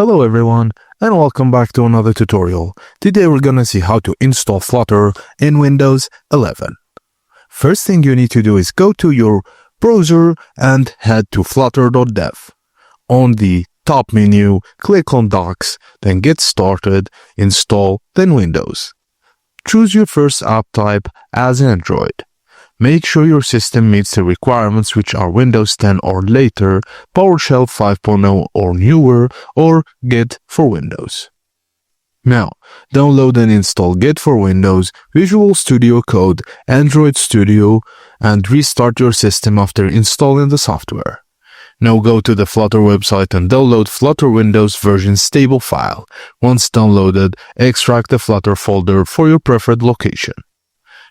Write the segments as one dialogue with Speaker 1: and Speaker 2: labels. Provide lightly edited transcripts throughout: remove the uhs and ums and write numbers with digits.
Speaker 1: Hello everyone, and welcome back to another tutorial. Today we're gonna see how to install Flutter in Windows 11. First thing you need to do is go to your browser and head to flutter.dev. On the top menu, click on Docs, then Get Started, Install, then Windows. Choose your first app type as Android. Make sure your system meets the requirements, which are Windows 10 or later, PowerShell 5.0 or newer, or Git for Windows. Now, download and install Git for Windows, Visual Studio Code, Android Studio, and restart your system after installing the software. Now go to the Flutter website and download Flutter Windows version stable file. Once downloaded, extract the Flutter folder for your preferred location.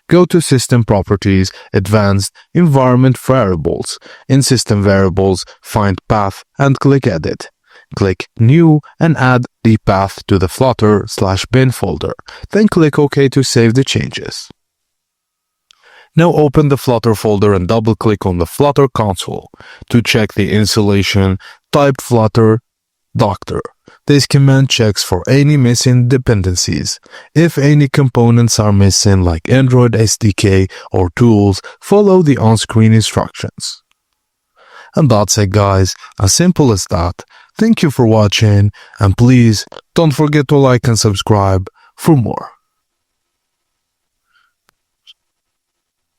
Speaker 1: Go to System Properties, Advanced, Environment Variables. In System Variables, find Path and click Edit. Click New and add the path to the Flutter/bin folder. Then click OK to save the changes. Now open the Flutter folder and double-click on the Flutter console. To check the installation, type Flutter Doctor. This command checks for any missing dependencies. If any components are missing, like Android SDK or tools, follow the on-screen instructions. And that's it, guys. As simple as that. Thank you for watching, and please don't forget to like and subscribe for more.